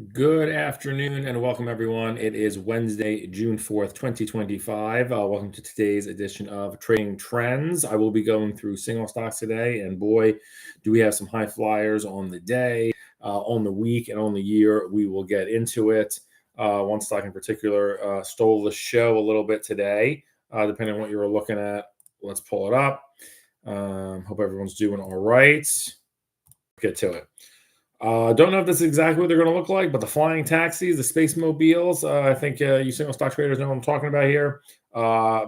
Good afternoon and welcome everyone. It is Wednesday, June 4th, 2025. Welcome to today's edition of Trading Trends. I will be going through single stocks today, and boy, do we have some high flyers on the day, on the week, and on the year. We will get into it. One stock in particular stole the show a little bit today, depending on what you were looking at. Let's pull it up. Hope everyone's doing all right. Get to it. Don't know if this is exactly what they're going to look like, but the flying taxis, the Spacemobiles, I think you single stock traders know what I'm talking about here.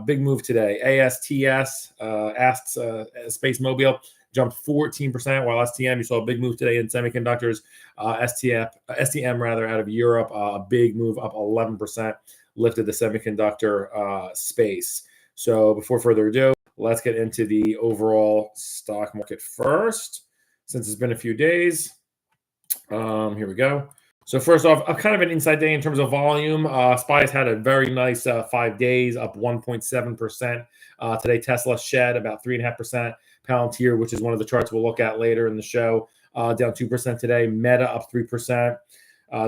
Big move today. ASTS Ast Spacemobile jumped 14%, while STM, you saw a big move today in semiconductors. STM rather, out of Europe, a big move up 11%, lifted the semiconductor space. So before further ado, let's get into the overall stock market first, since it's been a few days. Here we go. So first off, kind of an inside day in terms of volume. SPY's had a very nice 5 days, up 1.7%. Today, Tesla shed about 3.5%. Palantir, which is one of the charts we'll look at later in the show, down 2% today. Meta up 3%.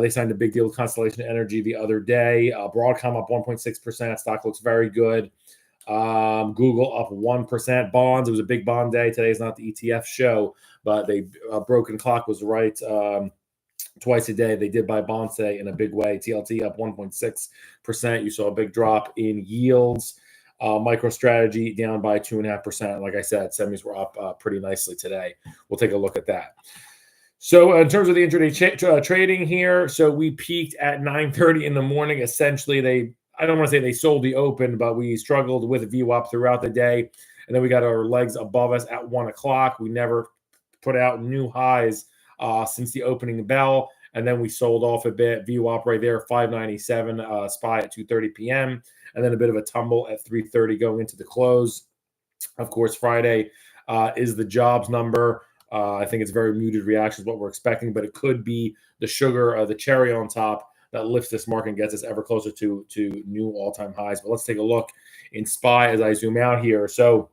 They signed a big deal with Constellation Energy the other day. Broadcom up 1.6%. Stock looks very good. Google up 1%. Bonds, it was a big bond day. Today is not the ETF show, but they broken clock was right. Twice a day they did buy bonds today in a big way. TLT up 1.6%. You saw a big drop in yields. MicroStrategy down by 2.5%. Like I said, semis were up pretty nicely today. We'll take a look at that. So in terms of the intraday trading here, so we peaked at 9:30 in the morning. Essentially, I don't want to say they sold the open, but we struggled with VWAP throughout the day. And then we got our legs above us at 1 o'clock. We never put out new highs since the opening bell. And then we sold off a bit. VWAP right there, 597, SPY at 2:30 p.m. And then a bit of a tumble at 3:30 going into the close. Of course, Friday is the jobs number. I think it's very muted reaction is what we're expecting, but it could be the sugar, the cherry on top that lifts this market and gets us ever closer to new all-time highs. But let's take a look in SPY as I zoom out here. So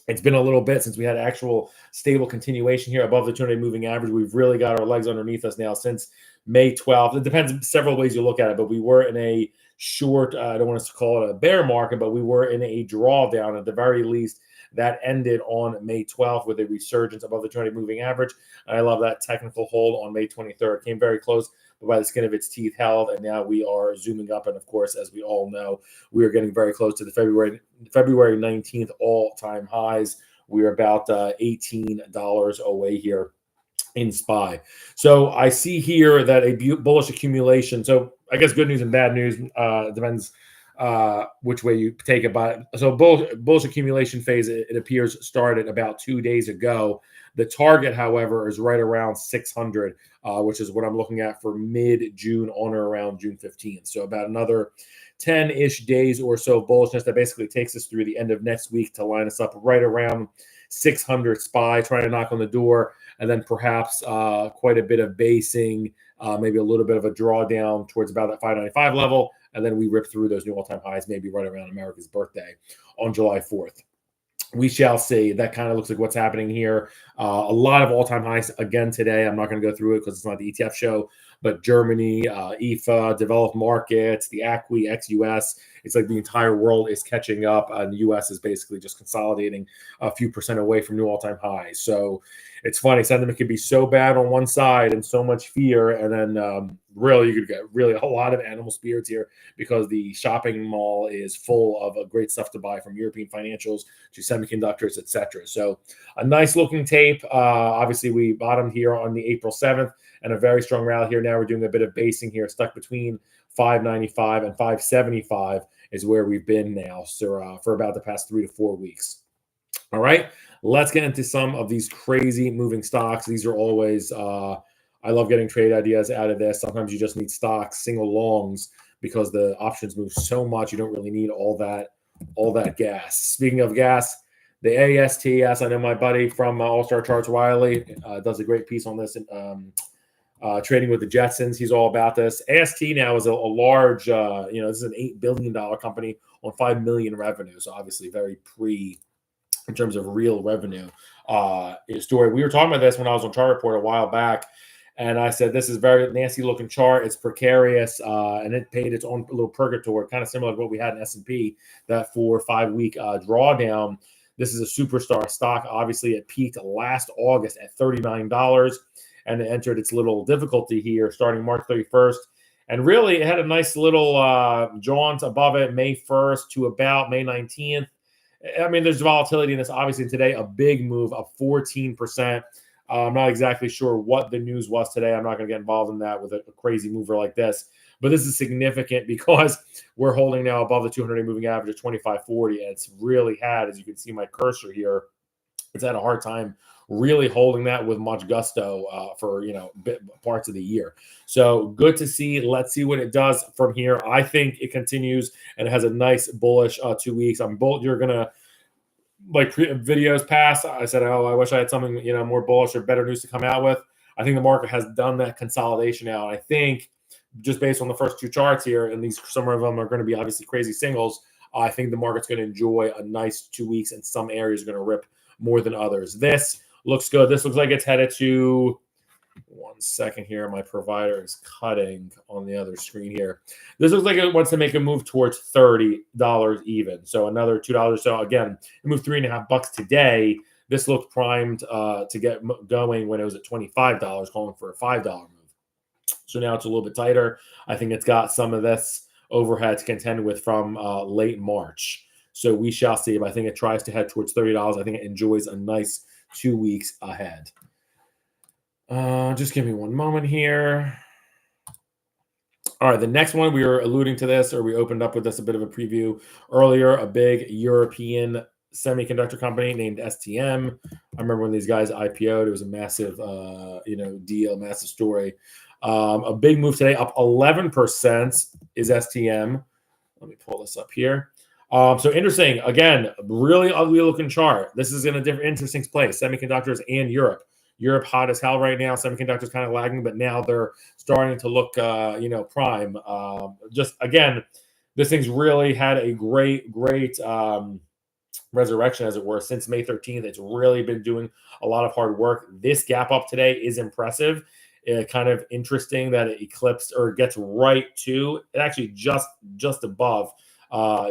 it's been a little bit since we had actual stable continuation here above the 200-day moving average. We've really got our legs underneath us now since May 12th. It depends several ways you look at it, but we were in a short, I don't want to call it a bear market, but we were in a drawdown at the very least. That ended on May 12th with a resurgence above the 200-day moving average. And I love that technical hold on May 23rd. It came very close, but by the skin of its teeth held. And now we are zooming up. And of course, as we all know, we are getting very close to the February 19th all-time highs. We are about $18 away here in SPY. So I see here that a bullish accumulation. So I guess good news and bad news depends which way you take it. But so bullish accumulation phase, it appears, started about 2 days ago. The target, however, is right around 600, which is what I'm looking at for mid-June on or around June 15th. So about another 10-ish days or so of bullishness that basically takes us through the end of next week to line us up right around 600 SPY, trying to knock on the door, and then perhaps quite a bit of basing, maybe a little bit of a drawdown towards about that 595 level, and then we rip through those new all-time highs, maybe right around America's birthday on July 4th. We shall see. That kind of looks like what's happening here. A lot of all-time highs again today. I'm not going to go through it because it's not the ETF show, but Germany, IFA, developed markets, the ACWI, ex-US. It's like the entire world is catching up, and the US is basically just consolidating a few percent away from new all-time highs. So it's funny. Sentiment can be so bad on one side and so much fear, and then really you could get really a lot of animal spirits here because the shopping mall is full of great stuff to buy, from European financials to semiconductors, etc. So a nice looking tape. Obviously, we bottomed here on the April 7th and a very strong rally here. Now we're doing a bit of basing here, stuck between 595 and 575 is where we've been now, so for about the past 3 to 4 weeks. All right, let's get into some of these crazy moving stocks. These are always, I love getting trade ideas out of this. Sometimes you just need stocks, single longs, because the options move so much. You don't really need all that gas. Speaking of gas, the ASTS, I know my buddy from All Star Charts, Wiley, does a great piece on this. Trading with the Jetsons, he's all about this. AST now is a large, this is an $8 billion company on $5 million revenue. So obviously very in terms of real revenue story. We were talking about this when I was on Chart Report a while back, And I said, this is very nasty looking chart. It's precarious, and it paid its own little purgatory, kind of similar to what we had in S&P, that 4 or 5 week drawdown. This is a superstar stock. Obviously, it peaked last August at $39, and it entered its little difficulty here starting March 31st. And really, it had a nice little jaunt above it May 1st to about May 19th. I mean, there's volatility in this. Obviously, today, a big move of 14%. I'm not exactly sure what the news was today. I'm not going to get involved in that with a crazy mover like this. But this is significant because we're holding now above the 200-day moving average of 25.40. And it's really had, as you can see my cursor here, it's had a hard time really holding that with much gusto for, parts of the year. So good to see. Let's see what it does from here. I think it continues and it has a nice bullish 2 weeks. You're going to, like videos past, I said, oh, I wish I had something, more bullish or better news to come out with. I think the market has done that consolidation now. I think just based on the first two charts here, and some of them are going to be obviously crazy singles, I think the market's going to enjoy a nice 2 weeks, and some areas are going to rip more than others. This looks good. This looks like it's headed to, one second here, my provider is cutting on the other screen here. This looks like it wants to make a move towards $30 even. So another $2. So again, it moved $3.50 today. This looked primed to get going when it was at $25, calling for a $5 move. So now it's a little bit tighter. I think it's got some of this overhead to contend with from late March. So we shall see. But I think it tries to head towards $30. I think it enjoys a nice 2 weeks ahead. Just give me one moment here. All right, the next one, we were alluding to this, or we opened up with this, a bit of a preview earlier, a big European semiconductor company named STM. I remember when these guys IPO'd, it was a massive, deal, massive story. A big move today, up 11% is STM. Let me pull this up here. So interesting, again, really ugly looking chart. This is in a different interesting place, semiconductors and Europe. Europe hot as hell right now. Semiconductors kind of lagging, but now they're starting to look, prime. Just again, this thing's really had a great resurrection, as it were, since May 13th. It's really been doing a lot of hard work. This gap up today is impressive. Kind of interesting that it eclipsed or gets right to it. Actually, just above.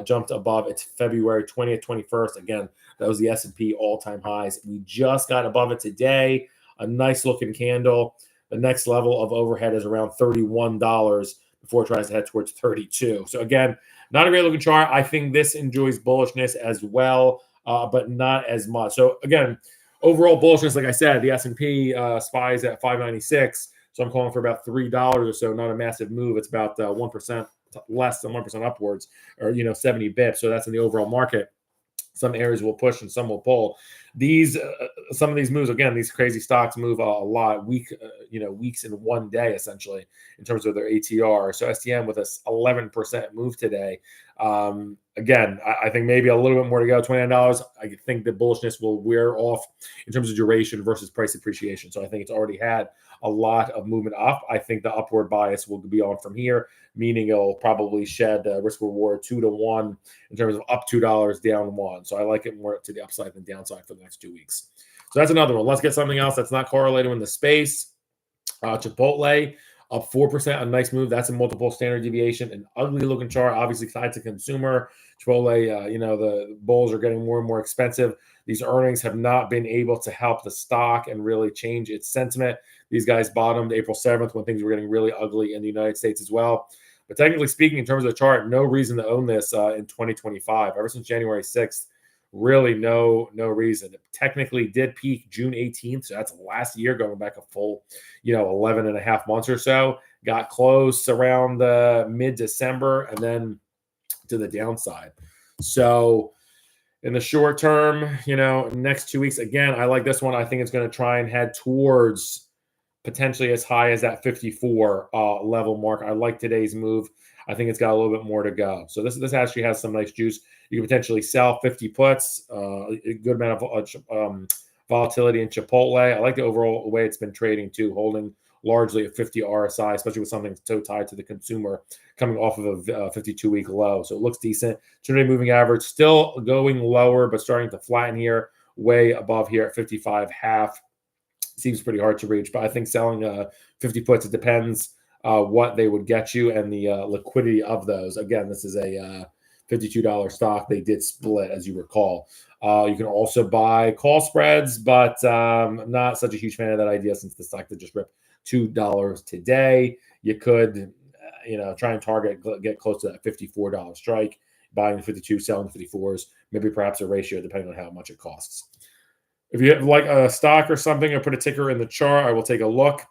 Jumped above its February 20th, 21st. Again, that was the S&P all-time highs. We just got above it today. A nice looking candle. The next level of overhead is around $31 before it tries to head towards 32. So again, not a great looking chart. I think this enjoys bullishness as well, but not as much. So again, overall bullishness, like I said, the S&P spies at 596. So I'm calling for about $3 or so. Not a massive move. It's about 1%. Less than 1% upwards, or 70 bips. So that's in the overall market. Some areas will push and some will pull. These some of these moves, again, these crazy stocks move a lot, weeks in one day, essentially, in terms of their ATR. So STM with a 11% move today. Again, I think maybe a little bit more to go. $29. I think the bullishness will wear off in terms of duration versus price appreciation. So I think it's already had a lot of movement up. I think the upward bias will be on from here, meaning it'll probably shed risk reward 2 to 1 in terms of up $2, down 1. So I like it more to the upside than downside for the next 2 weeks. So that's another one. Let's get something else that's not correlated in the space. Chipotle up 4%, a nice move. That's a multiple standard deviation, an ugly looking chart, obviously tied to consumer. Chipotle, the bowls are getting more and more expensive. These earnings have not been able to help the stock and really change its sentiment. These guys bottomed April 7th when things were getting really ugly in the United States as well. But technically speaking, in terms of the chart, no reason to own this in 2025. Ever since January 6th, really no reason. It technically did peak June 18th, so that's last year, going back a full 11 and a half months or so. Got close around mid-December and then to the downside. So in the short term, next 2 weeks, again, I like this one. I think it's going to try and head towards potentially as high as that 54 level mark. I like today's move. I think it's got a little bit more to go. So this actually has some nice juice. You can potentially sell 50 puts, a good amount of volatility in Chipotle. I like the overall way it's been trading too, holding largely a 50 RSI, especially with something so tied to the consumer coming off of a 52-week low. So it looks decent. 200-day moving average still going lower, but starting to flatten here, way above here at 55.5. seems pretty hard to reach. But I think selling 50 puts, it depends what they would get you and the liquidity of those. Again, this is a $52 stock. They did split, as you recall. You can also buy call spreads, but I'm not such a huge fan of that idea since the stock did just rip $2 today. You could, try and get close to that $54 strike, buying the 52, selling the 54s, maybe perhaps a ratio depending on how much it costs. If you have like a stock or something, or put a ticker in the chart, I will take a look.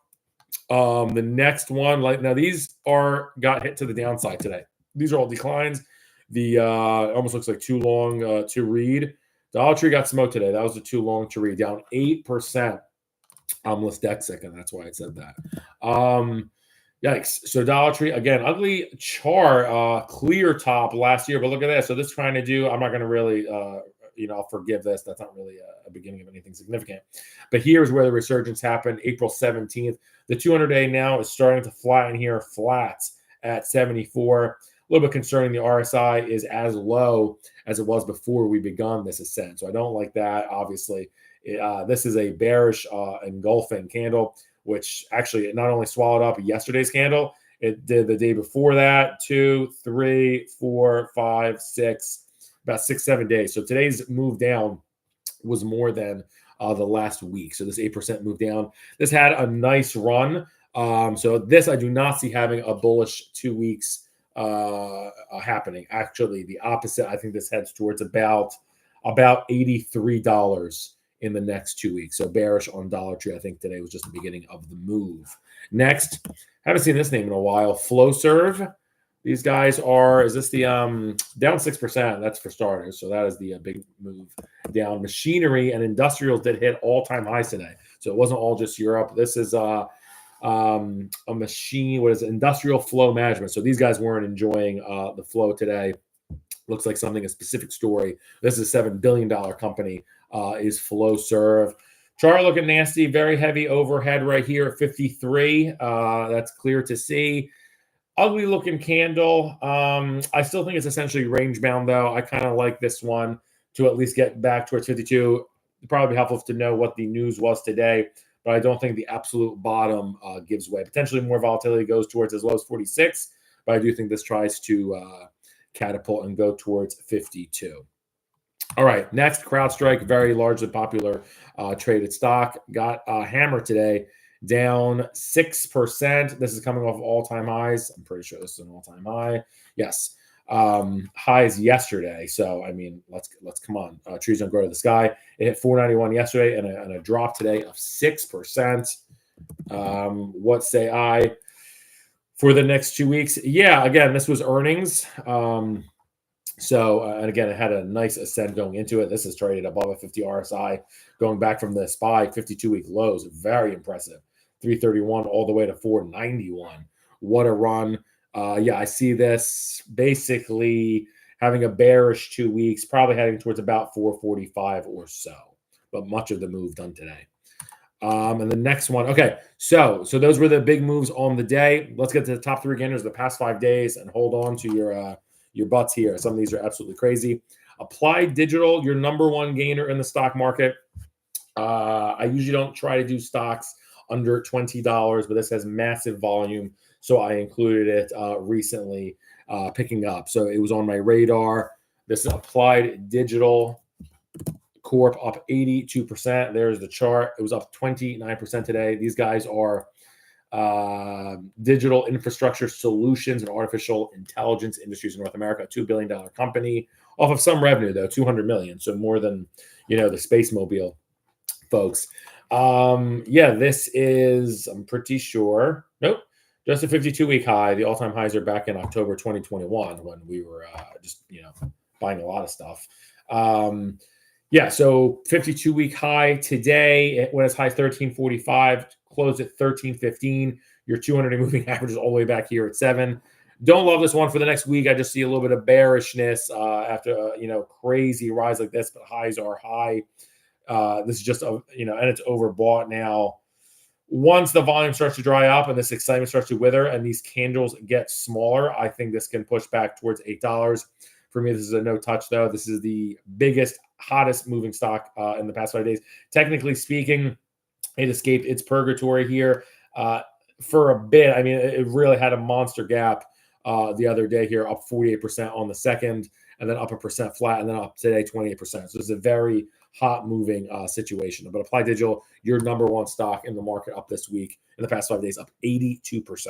The next one, now these got hit to the downside today. These are all declines. The almost looks like too long to read. Dollar Tree got smoked today. That was a too long to read, down 8%. I'm dyslexic, and that's why I said that. Yikes. So Dollar Tree, again, ugly chart, clear top last year, but look at this. So this trying to do, I'm not going to really, I'll forgive this. That's not really a beginning of anything significant. But here's where the resurgence happened, April 17th. The 200-day now is starting to flatten here, flats at 74. A little bit concerning, the RSI is as low as it was before we begun this ascent. So I don't like that, obviously. This is a bearish engulfing candle, which actually not only swallowed up yesterday's candle, it did the day before that, 2, 3, 4, 5, 6, about 6, 7 days. So today's move down was more than the last week. So this 8% move down. This had a nice run. So this I do not see having a bullish 2 weeks happening. Actually, the opposite. I think this heads towards about $83 in the next 2 weeks. So bearish on Dollar Tree. I think today was just the beginning of the move. Next, haven't seen this name in a while. Flowserve. These guys is this the down 6%? That's for starters. So that is the big move down. Machinery and industrials did hit all-time highs today. So it wasn't all just Europe. This is a machine. What is it? Industrial flow management. So these guys weren't enjoying the flow today. Looks like a specific story. This is a $7 billion company, is Flowserve. Chart looking nasty, very heavy overhead right here at 53. That's clear to see. Ugly looking candle. I still think it's essentially range bound, though. I kind of like this one to at least get back towards 52. It'd probably be helpful to know what the news was today, but I don't think the absolute bottom gives way. Potentially more volatility goes towards as low as 46, but I do think this tries to catapult and go towards 52. All right, next, Crowdstrike, very largely popular traded stock, got hammered today, down 6%. This is coming off all-time highs. I'm pretty sure this is an all-time high. Yes, highs yesterday. So I mean, let's come on. Trees don't grow to the sky. It hit 491 yesterday and a drop today of 6%. What say I for the next 2 weeks? Yeah, again, this was earnings. And again, it had a nice ascent going into it. This is traded above a 50 RSI, going back from the SPY 52-week lows. Very impressive. 331 all the way to 491. What a run. I see this basically having a bearish 2 weeks, probably heading towards about 445 or so. But much of the move done today. And the next one. Okay, so those were the big moves on the day. Let's get to the top three gainers the past 5 days and hold on to your butts here. Some of these are absolutely crazy. Applied Digital, your number one gainer in the stock market. I usually don't try to do stocks under $20, but this has massive volume, so I included it recently, picking up. So it was on my radar. This is Applied Digital Corp, up 82%. There's the chart. It was up 29% today. These guys are digital infrastructure solutions and artificial intelligence industries in North America, $2 billion company, off of some revenue, though, $200 million. So more than, the Spacemobile folks. This is, I'm pretty sure, nope, just a 52-week high. The all-time highs are back in October 2021 when we were buying a lot of stuff. So 52-week high today. It went as high as 1345, closed at 1315. Your 200-day moving average is all the way back here at 7. Don't love this one for the next week. I just see a little bit of bearishness after a crazy rise like this, but highs are high. This is just and it's overbought now. Once the volume starts to dry up and this excitement starts to wither and these candles get smaller, I think this can push back towards $8. For me, this is a no touch, though. This is the biggest, hottest moving stock in the past 5 days. Technically speaking, It escaped its purgatory here for a bit. I mean, it really had a monster gap the other day here, up 48% on the second, and then up a percent flat, and then up today 28%. So it's a very hot moving situation. But Applied Digital, your number one stock in the market, up this week in the past 5 days, up 82%.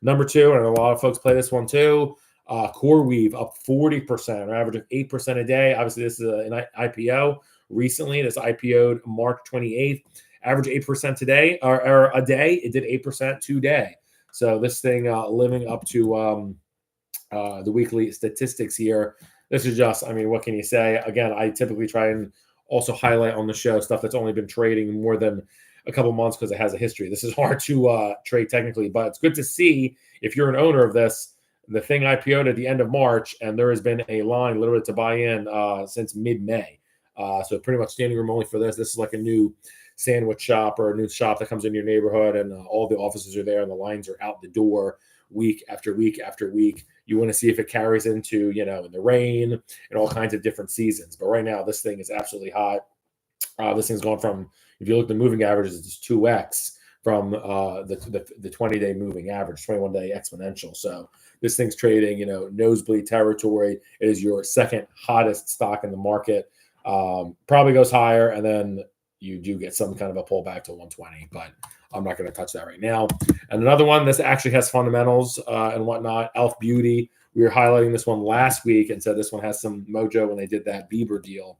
Number two, and a lot of folks play this one too, Coreweave up 40%, an average of 8% a day. Obviously, this is an IPO recently. This IPO'd March 28th. Average 8% today or a day. It did 8% today. So this thing living up to the weekly statistics here. This is just, I mean, what can you say? Again, I typically try and also highlight on the show stuff that's only been trading more than a couple months because it has a history. This is hard to trade technically, but it's good to see if you're an owner of this. The thing IPO'd at the end of March, and there has been a line literally to buy in since mid-May. So pretty much standing room only for this. This is like a new sandwich shop or a new shop that comes in your neighborhood, and all the offices are there and the lines are out the door week after week after week. You want to see if it carries into, in the rain and all kinds of different seasons. But right now, this thing is absolutely hot. This thing's gone from, if you look at the moving averages, it's 2x from the 20-day moving average, 21-day exponential. So this thing's trading, nosebleed territory. It is your second hottest stock in the market. Probably goes higher, and then you do get some kind of a pullback to 120, but I'm not going to touch that right now. And another one, this actually has fundamentals and whatnot. Elf Beauty. We were highlighting this one last week and said this one has some mojo when they did that Bieber deal.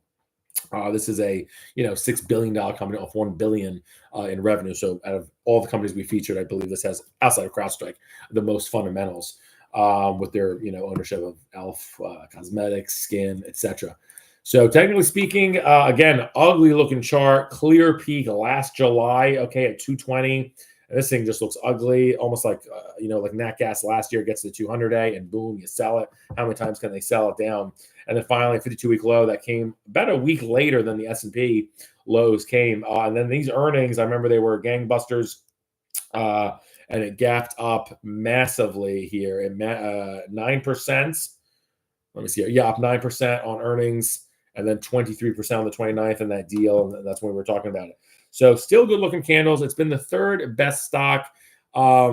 This is a $6 billion company off $1 billion in revenue. So out of all the companies we featured, I believe this has, outside of CrowdStrike, the most fundamentals with their ownership of Elf Cosmetics, Skin, etc. So technically speaking, again, ugly looking chart, clear peak last July, okay, at 220. And this thing just looks ugly, almost like, like nat gas last year gets to the 200-day and boom, you sell it. How many times can they sell it down? And then finally, a 52-week low that came about a week later than the S&P lows came. And then these earnings, I remember they were gangbusters, and it gapped up massively here at 9%. Let me see here. Yeah, up 9% on earnings, and then 23% on the 29th in that deal. And that's when we were talking about it. So still good looking candles. It's been the third best stock. I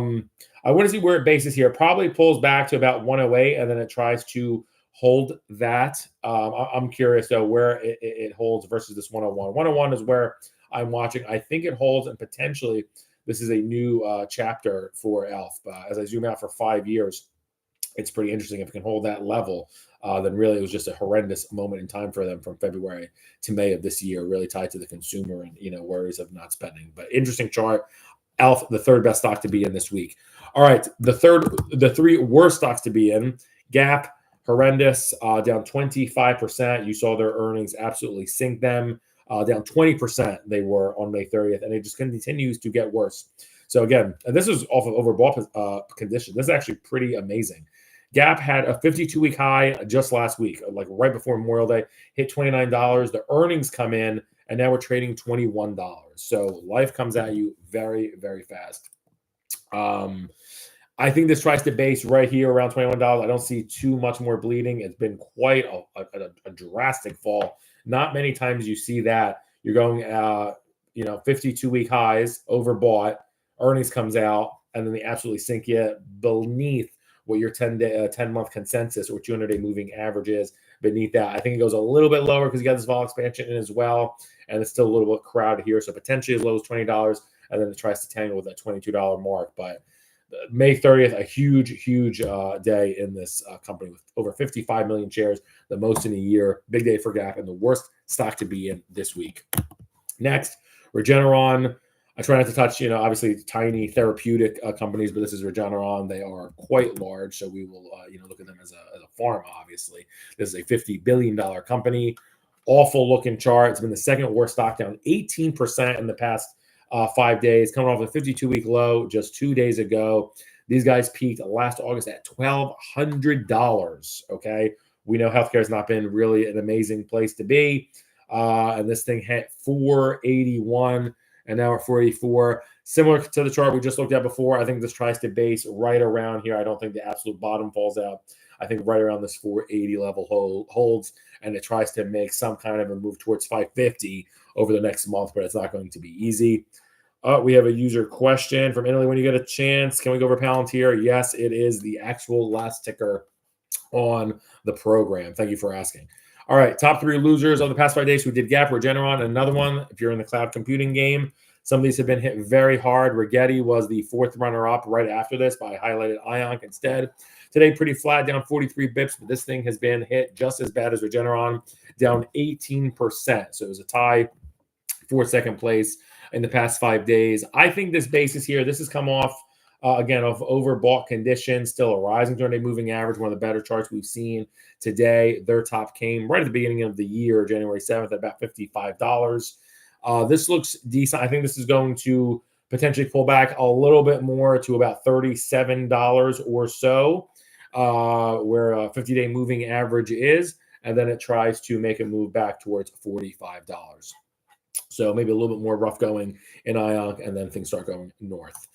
want to see where it bases here. Probably pulls back to about 108, and then it tries to hold that. I'm curious, though, where it holds versus this 101. 101 is where I'm watching. I think it holds, and potentially this is a new chapter for ELF. As I zoom out for 5 years, it's pretty interesting. If it can hold that level, then really it was just a horrendous moment in time for them from February to May of this year, really tied to the consumer and worries of not spending. But interesting chart. ELF, the third best stock to be in this week. All right, the three worst stocks to be in. Gap, horrendous, down 25%. You saw their earnings absolutely sink them. Down 20% they were on May 30th, and it just continues to get worse. So again, this is off of overbought condition. This is actually pretty amazing. Gap had a 52-week high just last week, like right before Memorial Day, hit $29. The earnings come in, and now we're trading $21. So life comes at you very, very fast. I think this tries to base right here around $21. I don't see too much more bleeding. It's been quite a drastic fall. Not many times you see that. You're going, 52-week highs, overbought, earnings comes out, and then they absolutely sink you beneath what your 10-month consensus or 200-day moving average is. Beneath that, I think it goes a little bit lower because you got this vol expansion in as well, and it's still a little bit crowded here. So potentially as low as $20, and then it tries to tangle with that $22 mark. But May 30th, a huge day in this company with over 55 million shares, the most in a year. Big day for Gap and the worst stock to be in this week. Next, Regeneron. I try not to touch, obviously tiny therapeutic companies, but this is Regeneron. They are quite large, so we will, look at them as a pharma, obviously. This is a $50 billion company. Awful looking chart. It's been the second worst stock, down 18% in the past 5 days, coming off a 52-week low just 2 days ago. These guys peaked last August at $1,200, okay? We know healthcare has not been really an amazing place to be, and this thing hit 481. And now we're 484. Similar to the chart we just looked at before, I think this tries to base right around here. I don't think the absolute bottom falls out. I think right around this 480 level holds, and it tries to make some kind of a move towards 550 over the next month, but it's not going to be easy. We have a user question from Italy. When you get a chance, can we go over Palantir? Yes, it is the actual last ticker on the program. Thank you for asking. All right, top 3 losers of the past 5 days. We did Gap, Regeneron, another one. If you're in the cloud computing game, some of these have been hit very hard. Rigetti was the 4th runner-up right after this, but I highlighted Ionq instead. Today, pretty flat, down 43 bips, but this thing has been hit just as bad as Regeneron, down 18%. So it was a tie for second place in the past 5 days. I think this basis here, this has come off, again, of overbought conditions, still a rising 200-day moving average, one of the better charts we've seen today. Their top came right at the beginning of the year, January 7th, at about $55. This looks decent. I think this is going to potentially pull back a little bit more to about $37 or so, where a 50-day moving average is, and then it tries to make a move back towards $45. So maybe a little bit more rough going in Ionq, and then things start going north.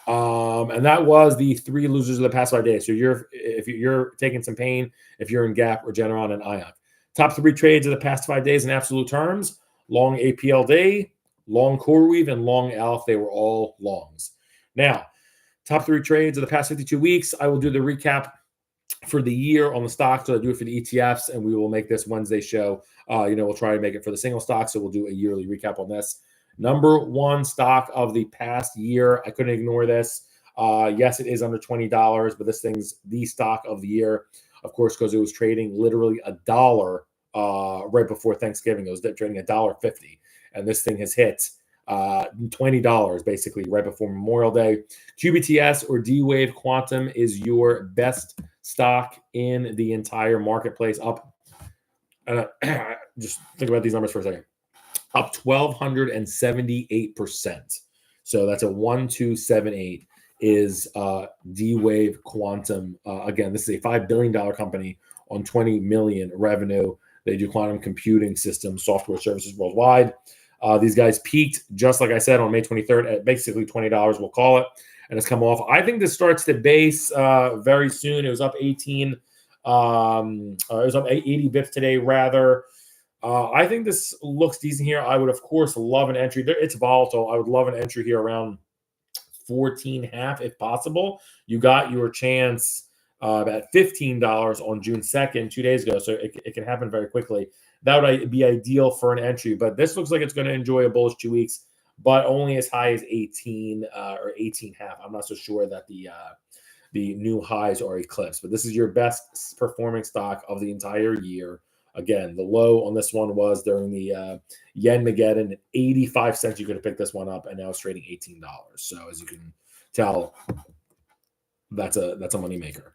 And that was the 3 losers of the past 5 days. So if you're taking some pain, if you're in Gap, Regeneron, and Ionq. Top 3 trades of the past 5 days in absolute terms: long APLD, long Coreweave, and long ALF. They were all longs. Now, top 3 trades of the past 52 weeks. I will do the recap for the year on the stocks. So I do it for the ETFs, and we will make this Wednesday show. We'll try to make it for the single stock. So we'll do a yearly recap on this. Number 1 stock of the past year. I couldn't ignore this. Yes, it is under $20, but this thing's the stock of the year, of course, because it was trading literally $1 right before Thanksgiving. It was trading $1.50, and this thing has hit $20 basically right before Memorial Day. QBTS or D-Wave Quantum is your best stock in the entire marketplace. Up, just think about these numbers for a second. Up 1,278%. So that's a 1,278 is D-Wave Quantum. Again, this is a $5 billion company on $20 million revenue. They do quantum computing systems, software services worldwide. These guys peaked, just like I said, on May 23rd at basically $20, we'll call it, and it's come off. I think this starts to base very soon. It was up 18. It was up 80 bips today, rather. I think this looks decent here. I would, of course, love an entry. It's volatile. I would love an entry here around 14.5 if possible. You got your chance at $15 on June 2nd, 2 days ago, so it can happen very quickly. That would be ideal for an entry, but this looks like it's going to enjoy a bullish 2 weeks, but only as high as 18 or 18.5. I'm not so sure that the new highs are eclipsed, but this is your best performing stock of the entire year. Again, the low on this one was during the Yen-Mageddon, 85 cents. You could have picked this one up, and now it's trading $18. So as you can tell, that's a moneymaker.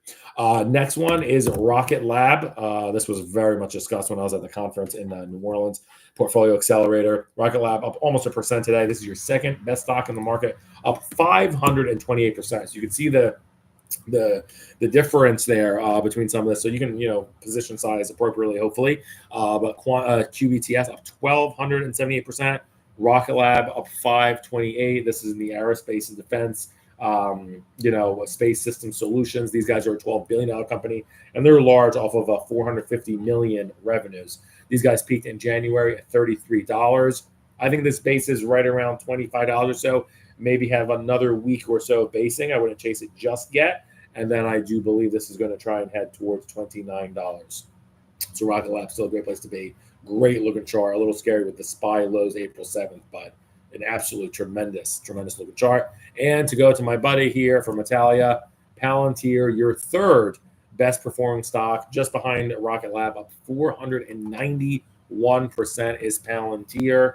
Next one is Rocket Lab. This was very much discussed when I was at the conference in New Orleans. Portfolio Accelerator. Rocket Lab up almost 1% today. This is your second best stock in the market, up 528%. So you can see the difference there between some of this, so you can position size appropriately, hopefully. But QBTS up 1,278%, Rocket Lab up 528. This is in the aerospace and defense, space system solutions. These guys are a $12 billion company, and they're large off of $450 million revenues. These guys peaked in January at $33. I think this base is right around $25 or so. Maybe have another week or so of basing. I wouldn't chase it just yet. And then I do believe this is going to try and head towards $29. So Rocket Lab still a great place to be. Great looking chart. A little scary with the SPY lows April 7th, but an absolute tremendous looking chart. And to go to my buddy here from Italia, Palantir, your third best performing stock, just behind Rocket Lab, up 491% is Palantir.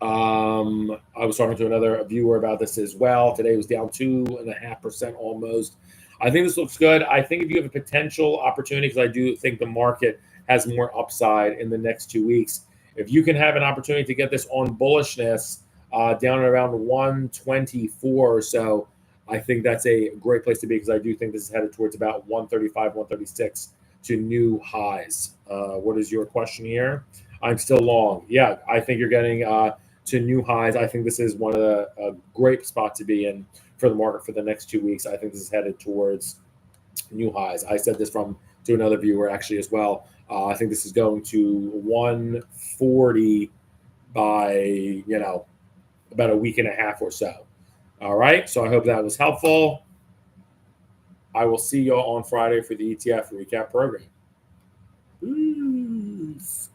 I was talking to another viewer about this as well. Today it was down 2.5% almost. I think this looks good. I think if you have a potential opportunity, because I do think the market has more upside in the next 2 weeks, if you can have an opportunity to get this on bullishness down at around 124 or so, I think that's a great place to be, because I do think this is headed towards about 135, 136 to new highs. What is your question here? I'm still long. Yeah, I think you're getting to new highs. I think this is one of a great spot to be in for the market for the next 2 weeks. I think this is headed towards new highs. I said this to another viewer actually as well. I think this is going to 140 by about a week and a half or so. All right, so I hope that was helpful. I will see you all on Friday for the ETF recap program. Peace.